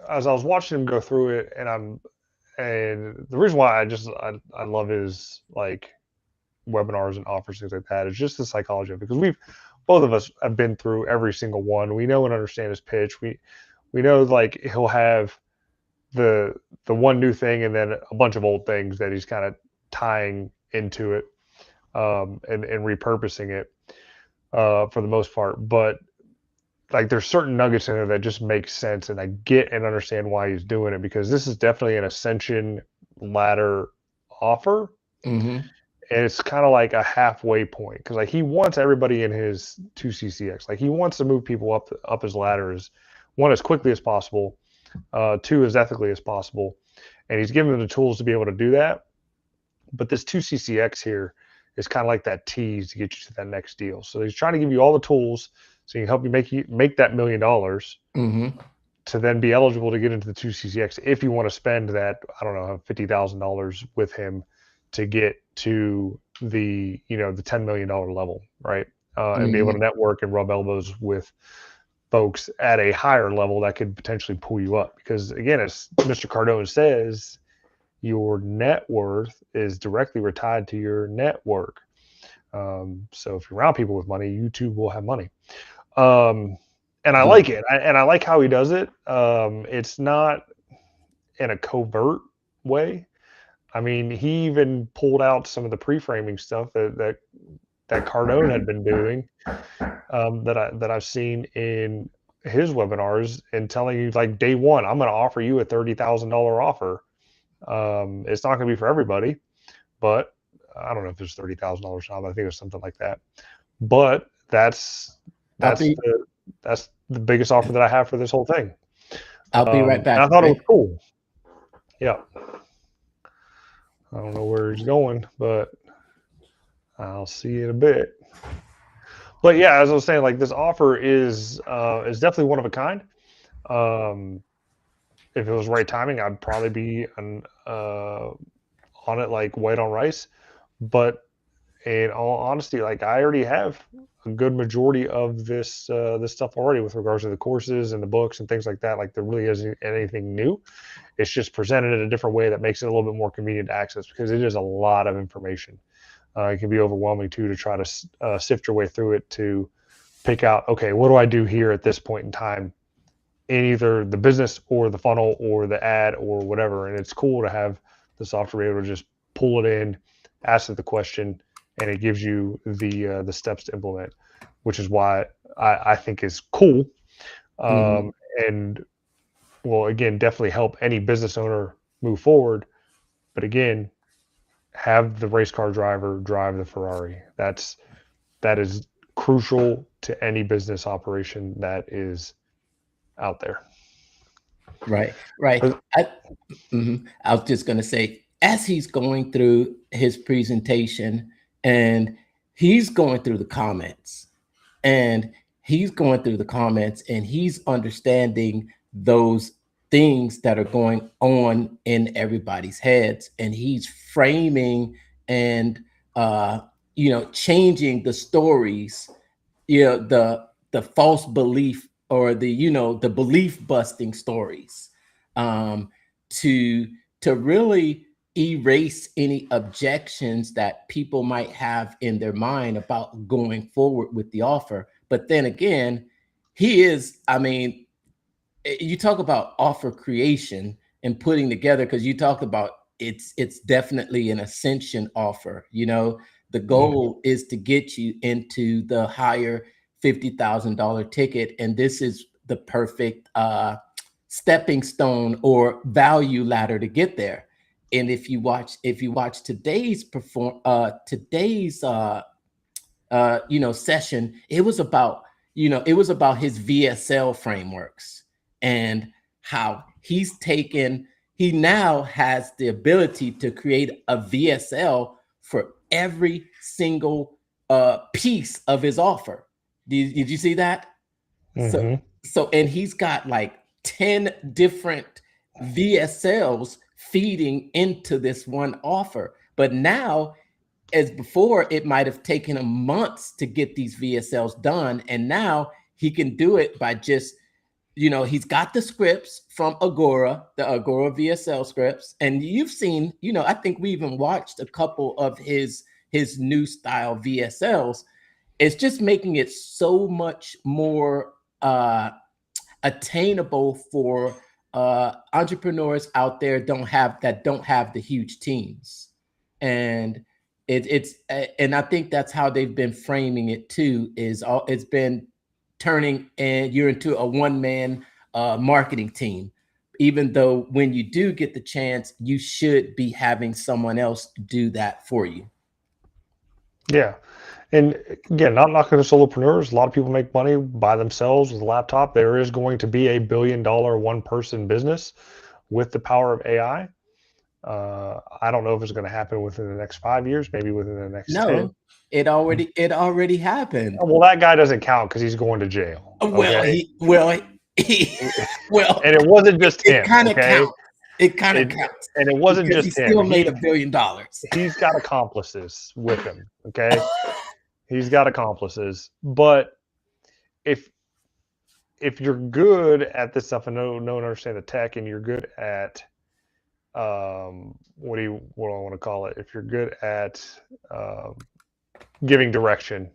as I was watching him go through it, and the reason why I love his like webinars and offers, things like that, is just the psychology of it, because both of us have been through every single one. We know and understand his pitch. We know like he'll have the one new thing and then a bunch of old things that he's kind of tying into it, and repurposing it for the most part. But like there's certain nuggets in there that just make sense, and I get and understand why he's doing it, because this is definitely an ascension ladder offer. Mm-hmm. And it's kind of like a halfway point, because like he wants everybody in his 2CCX. Like he wants to move people up his ladder as quickly as possible, 2 as ethically as possible, and he's giving them the tools to be able to do that. But this 2CCX here is kind of like that tease to get you to that next deal. So he's trying to give you all the tools so he can help you make that $1 million, Mm-hmm. to then be eligible to get into the 2CCX if you want to spend that, I don't know, $50,000 with him to get to the the $10 million level, right? And be able to network and rub elbows with folks at a higher level that could potentially pull you up. Because again, as Mr. Cardone says, your net worth is directly tied to your network. So if you're around people with money, you too will have money. And I like it, and I like how he does it. It's not in a covert way. I mean, he even pulled out some of the pre-framing stuff that Cardone had been doing, that I've seen in his webinars, and telling you like day one, I'm going to offer you a $30,000 offer. It's not going to be for everybody, but I don't know if there's $30,000 now, but I think it's something like that. But that's the biggest offer that I have for this whole thing. I'll be right back. And I thought it was cool. Yeah. I don't know where he's going, but I'll see in a bit. But yeah, as I was saying, like this offer is definitely one of a kind. If it was right timing, I'd probably be on it like white on rice. But in all honesty, like I already have a good majority of this stuff already with regards to the courses and the books and things like that. Like there really isn't anything new. It's just presented in a different way that makes it a little bit more convenient to access, because it is a lot of information. It can be overwhelming too to try to sift your way through it to pick out, okay, what do I do here at this point in time in either the business or the funnel or the ad or whatever. And it's cool to have the software able to just pull it in, ask it the question, and it gives you the steps to implement, which is why I think is cool. And will again definitely help any business owner move forward. But again, have the race car driver drive the Ferrari. That is crucial to any business operation that is out there. Right, right. I was just going to say, as he's going through his presentation and he's going through the comments and he's understanding those things that are going on in everybody's heads, and he's framing and changing the stories, the false belief, or the belief busting stories, um, to really erase any objections that people might have in their mind about going forward with the offer. But then again, I mean, you talk about offer creation and putting together, because you talked about it's definitely an ascension offer. The goal is to get you into the higher $50,000 ticket, and this is the perfect stepping stone or value ladder to get there. And if you watch today's session, it was about his VSL frameworks and how he now has the ability to create a VSL for every single piece of his offer. Did you see that? And he's got like 10 different VSLs feeding into this one offer. But now, as before, it might have taken him months to get these VSLs done. And now he can do it by just, he's got the scripts from Agora, the Agora VSL scripts. And you've seen, I think we even watched a couple of his new style VSLs. It's just making it so much more attainable for entrepreneurs out there that don't have the huge teams. And and I think that's how they've been framing it too, it's been turning and you're into a one-man marketing team, even though when you do get the chance, you should be having someone else do that for you. Yeah. And again, not knocking the solopreneurs. A lot of people make money by themselves with a laptop. There is going to be a $1 billion one-person business with the power of AI. I don't know if it's going to happen within the next 5 years, maybe within the next 10. It already happened. Well, that guy doesn't count because he's going to jail. Okay? Well, and it wasn't just him. It kind of counts. It kind of counts. And it wasn't just he him. Still made $1 billion. He's got accomplices with him. Okay. He's got accomplices. But if you're good at this stuff and no one understands the tech, and you're good at what do I want to call it? If you're good at giving direction,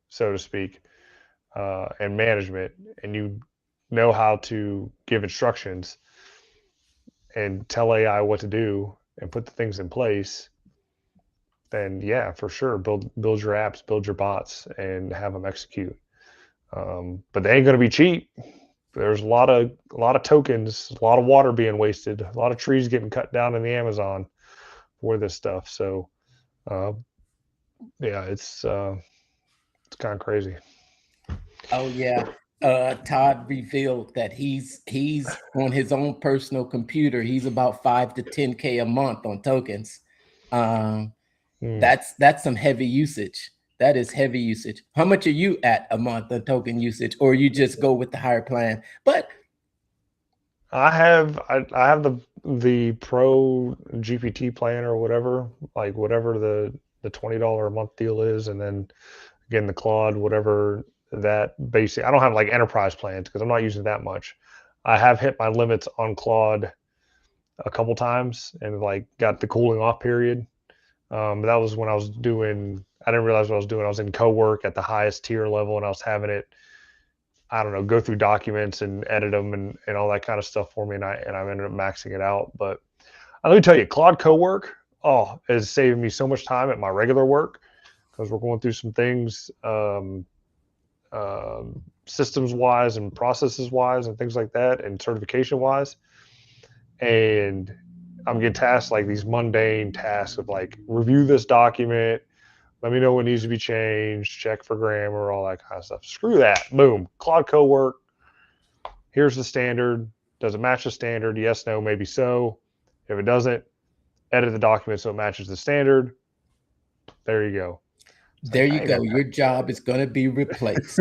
so to speak, and management, and you know how to give instructions and tell AI what to do and put the things in place, then yeah, for sure, build your apps, build your bots, and have them execute. But they ain't going to be cheap. There's a lot of tokens, a lot of water being wasted, a lot of trees getting cut down in the Amazon for this stuff. So, yeah, it's kind of crazy. Oh yeah. Todd revealed that he's on his own personal computer. He's about 5 to 10K a month on tokens. That's some heavy usage. That is heavy usage. How much are you at a month of token usage, or you just go with the higher plan? But I have the Pro GPT plan or whatever, like whatever the $20 a month deal is, and then again the Claude, whatever that basic. I don't have like enterprise plans because I'm not using that much. I have hit my limits on Claude a couple times and like got the cooling off period. But that was when I didn't realize what I was doing. I was in co-work at the highest tier level, and I was having it, I don't know, go through documents and edit them and all that kind of stuff for me. And I ended up maxing it out. But let me tell you, Claude co-work, is saving me so much time at my regular work, because we're going through some things, systems wise and processes wise and things like that, and certification wise. And I'm getting tasked like these mundane tasks of like, review this document, let me know what needs to be changed, check for grammar, all that kind of stuff. Screw that. Boom. Claude co-work. Here's the standard. Does it match the standard? Yes, no, maybe so. If it doesn't, edit the document so it matches the standard. There you go. It's There like, you dang, go. Your job is going to be replaced.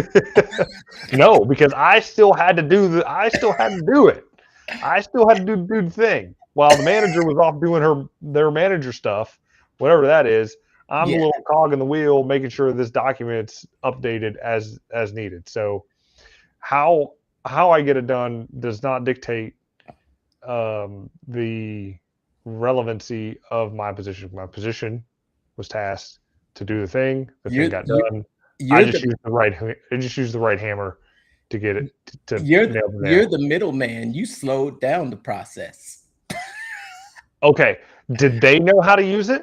no, because I still had to do it. I still had to do the thing while the manager was off doing their manager stuff, whatever that is. I'm the Yeah. little cog in the wheel, making sure this document's updated as needed. So how I get it done does not dictate the relevancy of my position. My position was tasked to do the thing. The thing You're got you done. I you're just the used the right. I just used the right hammer to get it to nail the you're nail. the middleman. You slowed down the process. Okay. Did they know how to use it?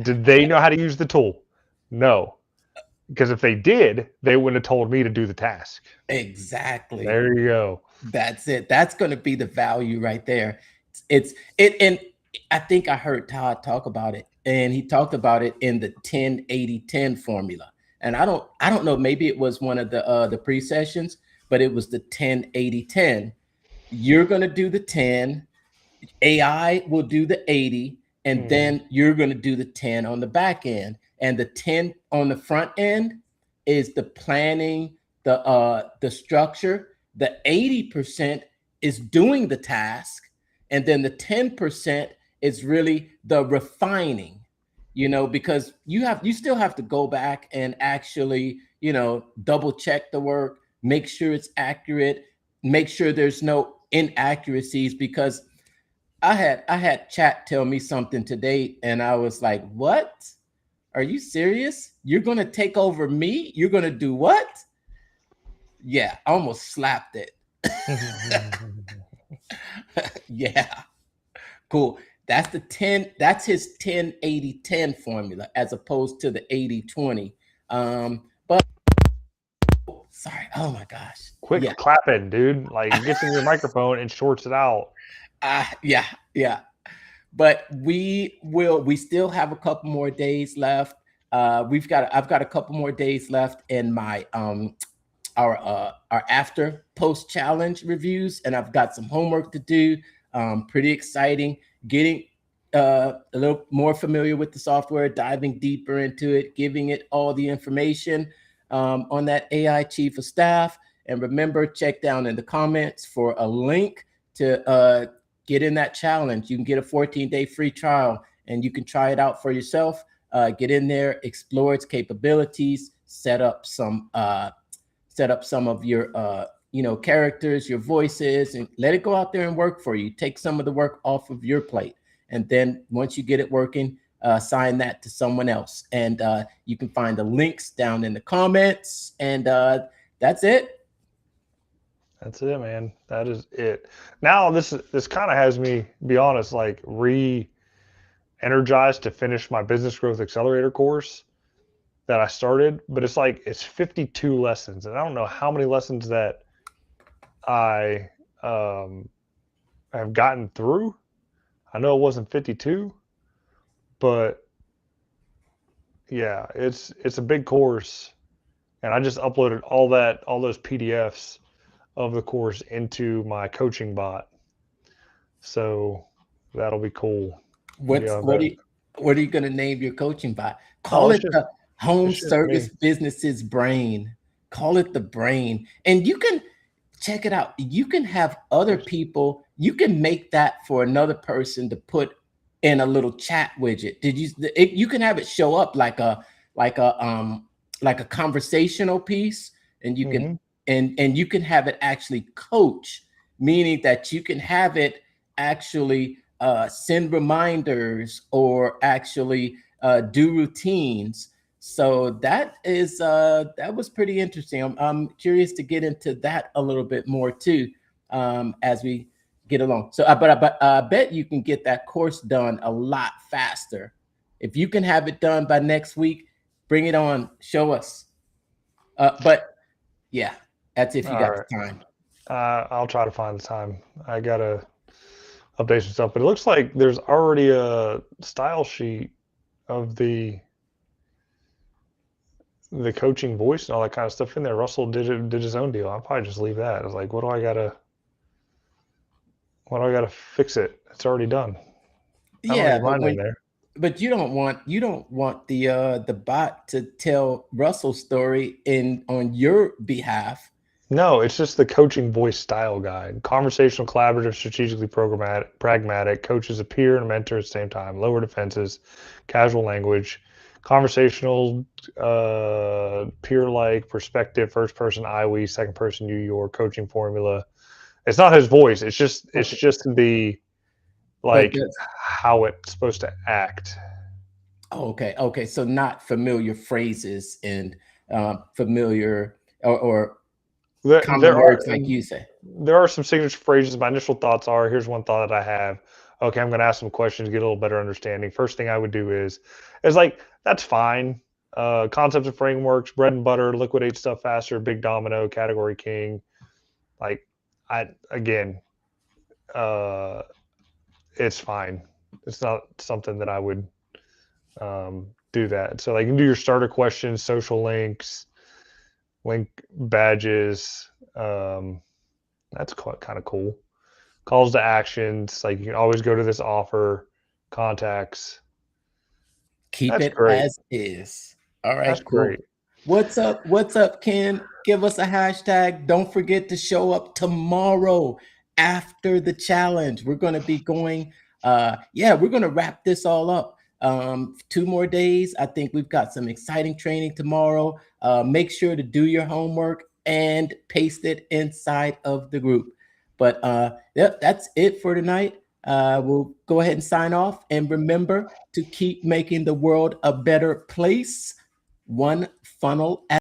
Did they know how to use the tool? No. Because if they did, they wouldn't have told me to do the task. Exactly. There you go. That's it. That's going to be the value right there. And I think I heard Todd talk about it, and he talked about it in the 10-80-10 formula. And I don't know, maybe it was one of the pre-sessions, but it was the 10-80-10. You're going to do the 10, AI will do the 80, and then you're going to do the 10 on the back end. And the 10 on the front end is the planning, the structure. The 80% is doing the task, and then the 10% is really the refining, because you still have to go back and actually, double check the work, make sure it's accurate, make sure there's no inaccuracies, because I had chat tell me something today and I was like, what? Are you serious? You're going to take over me? You're going to do what? Yeah, I almost slapped it. Yeah, cool. That's the 10. That's his 10-80-10 formula as opposed to the 80-20. But sorry. Oh my gosh. Quick Yeah. clapping, dude. Like it gets in your microphone and shorts it out. Yeah. But we still have a couple more days left. I've got a couple more days left in my our after post challenge reviews, and I've got some homework to do. Pretty exciting, getting a little more familiar with the software, diving deeper into it, giving it all the information on that AI chief of staff. And remember, check down in the comments for a link to get in that challenge. You can get a 14-day free trial and you can try it out for yourself. Get in there, explore its capabilities, set up some of your characters, your voices, and let it go out there and work for you. Take some of the work off of your plate. And then once you get it working, assign that to someone else. And you can find the links down in the comments. And that's it. That's it, man. That is it. Now this kind of has me, be honest, like re-energized to finish my business growth accelerator course that I started, but it's 52 lessons, and I don't know how many lessons that I have gotten through. I know it wasn't 52, but yeah, it's a big course, and I just uploaded all those PDFs of the course into my coaching bot, so that'll be cool. What are you going to name your coaching bot? Call it the Home Service Businesses Brain. Call it the brain, and you can check it out. You can have other people. You can make that for another person to put in a little chat widget. You can have it show up like a conversational piece, and you can and you can have it actually coach, meaning that you can have it actually send reminders or actually do routines. So that was pretty interesting. I'm curious to get into that a little bit more too as we get along. So, but I bet you can get that course done a lot faster. If you can have it done by next week, bring it on. Show us. But yeah, that's if you got the time. I'll try to find the time. I gotta update some stuff, but it looks like there's already a style sheet of the coaching voice and all that kind of stuff in there. Russell did his own deal. I'll probably just leave that. I was like, what do I gotta Well, I got to fix it. It's already done. I don't Yeah, need mine in there. but you don't want the bot to tell Russell's story on your behalf. No, it's just the coaching voice style guide. Conversational, collaborative, strategically pragmatic. Coaches a peer and a mentor at the same time. Lower defenses, casual language, conversational, peer-like perspective, first person I we, second person you your coaching formula. It's not his voice. It's just the But like how it's supposed to act. okay. So not familiar phrases and familiar or common words like you say. There are some signature phrases. My initial thoughts are, here's one thought that I have. Okay, I'm going to ask some questions, get a little better understanding. First thing I would do is like, that's fine. Concepts and frameworks, bread and butter, liquidate stuff faster, big domino, category king. Like, it's fine. It's not something that I would do that. So like, you can do your starter questions, social links, link badges. That's kind of cool. Calls to actions, like you can always go to this offer, contacts. Keep it as is. All right, That's cool. great. What's up? What's up, Ken? Give us a hashtag. Don't forget to show up tomorrow after the challenge. We're going to be going. We're going to wrap this all up. 2 more days. I think we've got some exciting training tomorrow. Make sure to do your homework and paste it inside of the group. But that's it for tonight. We'll go ahead and sign off. And remember to keep making the world a better place, one funnel at